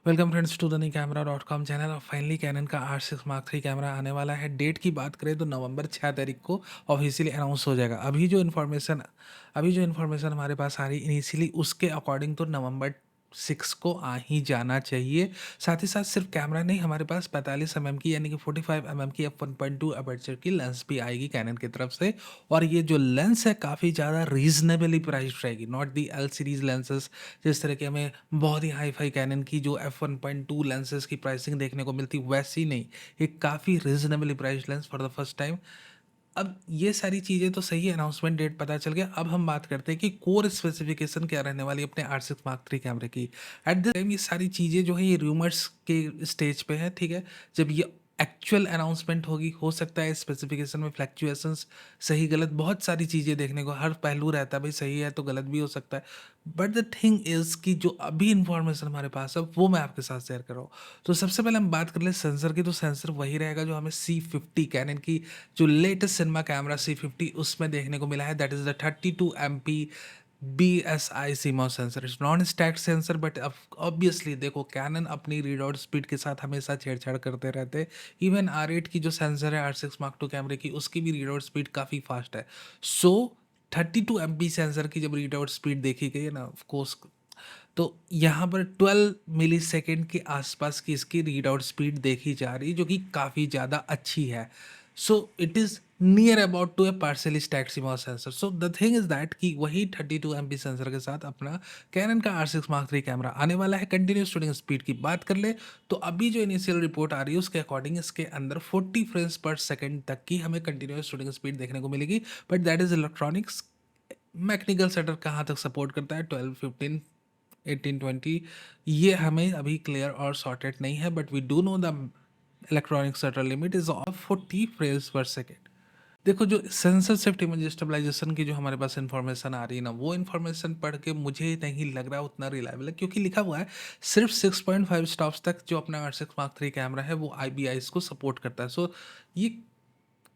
Welcome friends to the knee camera dot com channel. और finally Canon का R6 Mark III camera आने वाला है। डेट की बात करें तो नवंबर 6 तारीख को ऑफिशियली अनाउंस हो जाएगा। अभी जो इन्फॉर्मेशन हमारे पास आ रही इनिशियली उसके अकॉर्डिंग तो नवंबर 6 को आ ही जाना चाहिए। साथ ही साथ सिर्फ कैमरा नहीं, हमारे पास 45 mm की यानी कि 45 mm की f1.2 अपर्चर की लेंस भी आएगी कैनन की तरफ से। और ये जो लेंस है काफ़ी ज़्यादा रीजनेबली प्राइस्ड रहेगी, not the L series lenses जिस तरह की हमें बहुत ही हाई फाई कैनन की जो f1.2 लेंसेज की प्राइसिंग देखने को मिलती वैसी नहीं। ये काफ़ी reasonably priced lens for the first time. अब ये सारी चीज़ें तो सही है, अनाउंसमेंट डेट पता चल गया। अब हम बात करते हैं कि कोर स्पेसिफिकेशन क्या रहने वाली है अपने R6 Mark III कैमरे की। एट द टाइम ये सारी चीज़ें जो है ये रूमर्स के स्टेज पे है, ठीक है। जब ये एक्चुअल अनाउंसमेंट होगी हो सकता है स्पेसिफिकेशन में फ्लैक्चुएशंस, सही गलत बहुत सारी चीज़ें देखने को, हर पहलू रहता है, भाई सही है तो गलत भी हो सकता है। बट द थिंग इज़ कि जो अभी इंफॉर्मेशन हमारे पास है वो मैं आपके साथ शेयर कर रहा हूँ। तो सबसे पहले हम बात कर ले सेंसर की, तो सेंसर वही रहेगा जो हमें C50 कैनन की जो लेटेस्ट सिनेमा कैमरा C50 उसमें देखने को मिला है। That is the 32 MP BSI CMOS sensor. It's non stack sensor, but obviously देखो कैनन अपनी रीड आउट स्पीड के साथ हमेशा छेड़छाड़ करते रहते हैं। इवन R8 की जो सेंसर है R6 Mark II कैमरे की, उसकी भी रीड आउट स्पीड काफ़ी फास्ट है। सो 32 MP सेंसर की जब रीड आउट स्पीड देखी गई है ना, ऑफकोर्स, तो यहाँ पर 12 मिली सेकेंड के आसपास की इसकी रीड आउट स्पीड देखी जा रही है, जो कि काफ़ी ज़्यादा अच्छी है। So it is near about to a partially stacked CMOS sensor. So the thing is that कि वही 32 MP सेंसर के साथ अपना कैनन का R6 Mark III कैमरा आने वाला है। कंटिन्यूस शूटिंग स्पीड की बात कर ले तो अभी जो इनिशियल रिपोर्ट आ रही है उसके अकॉर्डिंग इसके अंदर 40 फ्रेम्स पर सेकेंड तक की हमें कंटिन्यूस शूटिंग स्पीड देखने को मिलेगी। But that is electronics. Mechanical shutter कहाँ तक सपोर्ट करता है, 12, 15, 18, 20, ये हमें अभी क्लियर और सॉर्टेड नहीं है। But we do know the electronic shutter limit is of 40 frames per second. देखो जो सेंसर शिफ्ट इमेज स्टेबलाइजेशन की जो हमारे पास इंफॉर्मेशन आ रही है ना, वो इन्फॉर्मेशन पढ़ के मुझे नहीं लग रहा उतना रिलायबल है, क्योंकि लिखा हुआ है सिर्फ 6.5 स्टॉप्स तक जो अपना R6 Mark III कैमरा है वो IBIs को सपोर्ट करता है। सो ये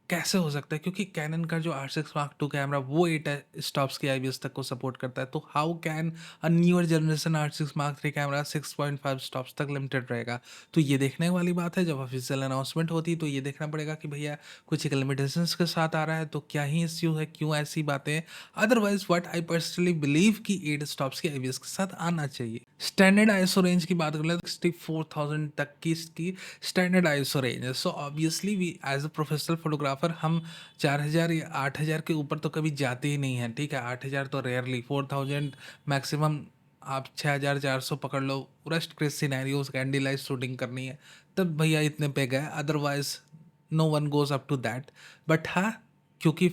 कैसे हो सकता है, क्योंकि कैनन का जो R6 Mark II कैमरा वो 8 स्टॉप्स की IBS तक को सपोर्ट करता है। तो how can a newer generation R6 Mark III camera 6.5 stops तक लिमिटेड रहेगा। तो ये देखने वाली बात है, जब ऑफिशियल अनाउंसमेंट होती है तो ये देखना पड़ेगा कि भैया कुछ एक लिमिटेशंस के साथ आ रहा है तो क्या ही इश्यू है, क्यों ऐसी बातें। Otherwise what I personally believe कि 8 स्टॉप्स की IBS के साथ आना चाहिए। स्टैंडर्ड ISO रेंज की बात करें तो 64,000 तक की इसकी स्टैंडर्ड ISO रेंज है। So obviously we as a professional photographer हम 4,000 या 8,000 के ऊपर तो कभी जाते ही नहीं हैं, ठीक है। 8,000 तो रेयरली, 4,000 मैक्सिमम। आप 6,400 पकड़ लो, rest case scenarios candy light shooting करनी है तब भैया इतने पे गए, otherwise no one goes up to that. But हाँ, क्योंकि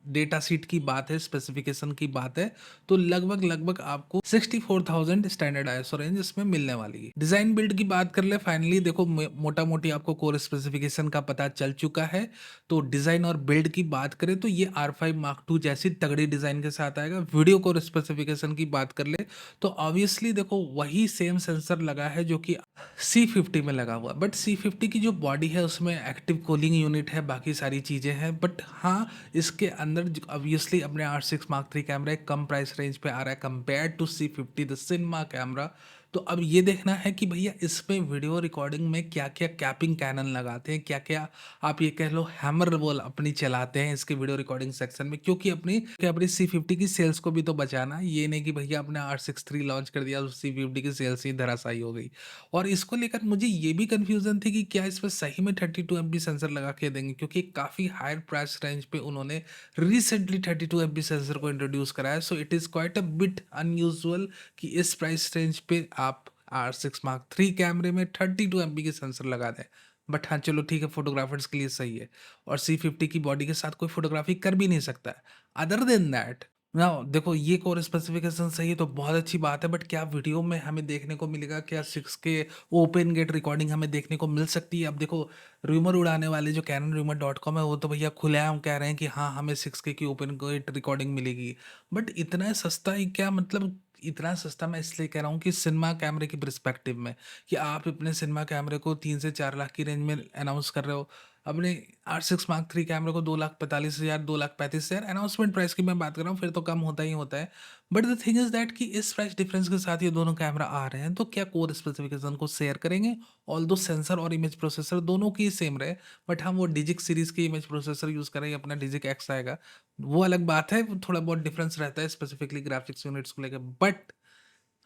डेटा शीट की बात है, स्पेसिफिकेशन की बात है, तो लगभग लगभग आपको 64,000 स्टैंडर्ड ISO रेंज इसमें मिलने वाली है। डिजाइन बिल्ड की बात कर ले, फाइनली देखो मोटा मोटी आपको कोर स्पेसिफिकेशन का पता चल चुका है। तो डिजाइन और बिल्ड की बात करें तो ये R5 Mark II जैसी तगड़ी डिजाइन के साथ आएगा। वीडियो कोर स्पेसिफिकेशन की बात कर ले तो ऑब्वियसली देखो वही सेम सेंसर लगा है जो कि C50 में लगा हुआ, बट C50 की जो बॉडी है उसमें एक्टिव कूलिंग यूनिट है, बाकी सारी चीज़ें हैं। बट हाँ, इसके अंदर ऑब्वियसली अपने R6 Mark III कैमरा एक कम प्राइस रेंज पे आ रहा है compare to C50 the cinema camera. तो अब ये देखना है कि भैया इसमें वीडियो रिकॉर्डिंग में क्या क्या कैपिंग कैनन लगाते हैं, क्या क्या आप ये कह लो हैमर रोल अपनी चलाते हैं इसके वीडियो रिकॉर्डिंग सेक्शन में, क्योंकि अपनी C50 की सेल्स को भी तो बचाना है। ये नहीं कि भैया आपने R6 III लॉन्च कर दिया, C50 की सेल्स ही धराशायी हो गई। और इसको लेकर मुझे ये भी कंफ्यूजन थी कि क्या इस पर सही में 32 MP सेंसर लगा के देंगे, क्योंकि काफ़ी हायर प्राइस रेंज पे उन्होंने रिसेंटली 32 MP सेंसर को इंट्रोड्यूस कराया। सो it is quite a bit unusual कि इस प्राइस रेंज पे आप R6 Mark III कैमरे में 32 MP के सेंसर लगा दें। बट हाँ चलो ठीक है, फोटोग्राफर्स के लिए सही है, और C50 की बॉडी के साथ कोई फोटोग्राफी कर भी नहीं सकता है। अदर देन दैट ना, देखो ये कोर स्पेसिफिकेशन सही है तो बहुत अच्छी बात है, बट क्या वीडियो में हमें देखने को मिलेगा, क्या 6K ओपन गेट रिकॉर्डिंग हमें देखने को मिल सकती है। अब देखो रूमर उड़ाने वाले जो canonrumor.com है वो तो भैया खुलेआम कह रहे हैं कि हाँ हमें 6K की ओपन गेट रिकॉर्डिंग मिलेगी। बट इतना सस्ता ही क्या, मतलब इतना सस्ता मैं इसलिए कह रहा हूँ कि सिनेमा कैमरे की परस्पेक्टिव में, कि आप अपने सिनेमा कैमरे को 3 से 4 लाख की रेंज में अनाउंस कर रहे हो। अपने R6 Mark III कैमरे को 2,45,000 2,35,000 अनाउंसमेंट प्राइस की मैं बात कर रहा हूँ, फिर तो कम होता ही होता है। But the thing is that कि इस प्राइस डिफरेंस के साथ ये दोनों कैमरा आ रहे हैं, तो क्या कोर स्पेसिफिकेशन को शेयर करेंगे? ऑल्दो सेंसर और इमेज प्रोसेसर दोनों की सेम रहे, बट हम वो डिजिक सीरीज़ की इमेज प्रोसेसर यूज़ करेंगे, अपना डिजिक एक्स आएगा। वो अलग बात है, वो थोड़ा बहुत डिफरेंस रहता है स्पेसिफिकली ग्राफिक्स यूनिट्स को लेके, बट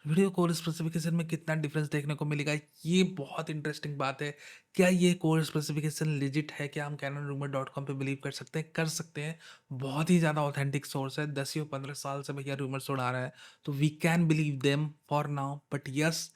वीडियो कोर स्पेसिफिकेशन में कितना डिफरेंस देखने को मिलेगा, ये बहुत इंटरेस्टिंग बात है। क्या ये कोर स्पेसिफिकेशन लेजिट है? क्या हम canonrumour.com पे बिलीव कर सकते हैं? कर सकते हैं। बहुत ही ज़्यादा ऑथेंटिक सोर्स है, 10 या 15 साल से भैया रूमर्स उड़ा रहा है, तो we can believe them for now. But yes,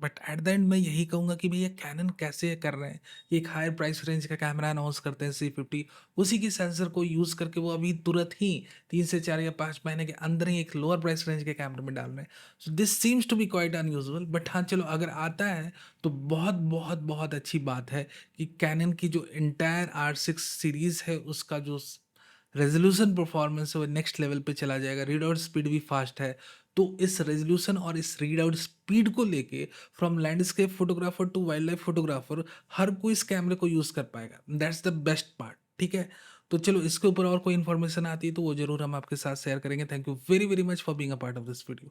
but at the end मैं यही कहूँगा कि भैया कैनन कैसे कर रहे हैं? ये एक हायर प्राइस रेंज का कैमरा अनाउंस करते हैं C50, उसी की सेंसर को यूज़ करके वो अभी तुरंत ही 3 से 4 या 5 महीने के अंदर ही एक लोअर प्राइस रेंज के कैमरे में डाल रहे हैं। So this seems to be quite unusual, but हाँ चलो, अगर आता है तो बहुत बहुत बहुत अच्छी बात है कि कैनन की जो इंटायर R6 सीरीज है उसका जो रेजोल्यूशन परफॉर्मेंस है वो नेक्स्ट लेवल पे चला जाएगा, रीड आउट स्पीड भी फास्ट है। तो इस रेजोल्यूशन और इस रीड आउट स्पीड को लेके from landscape photographer to wild life photographer, हर कोई इस कैमरे को यूज़ कर पाएगा। दैट्स द बेस्ट पार्ट, ठीक है। तो चलो, इसके ऊपर और कोई इन्फॉर्मेशन आती है तो वो जरूर हम आपके साथ शेयर करेंगे। Thank you very very much for being a part of this video.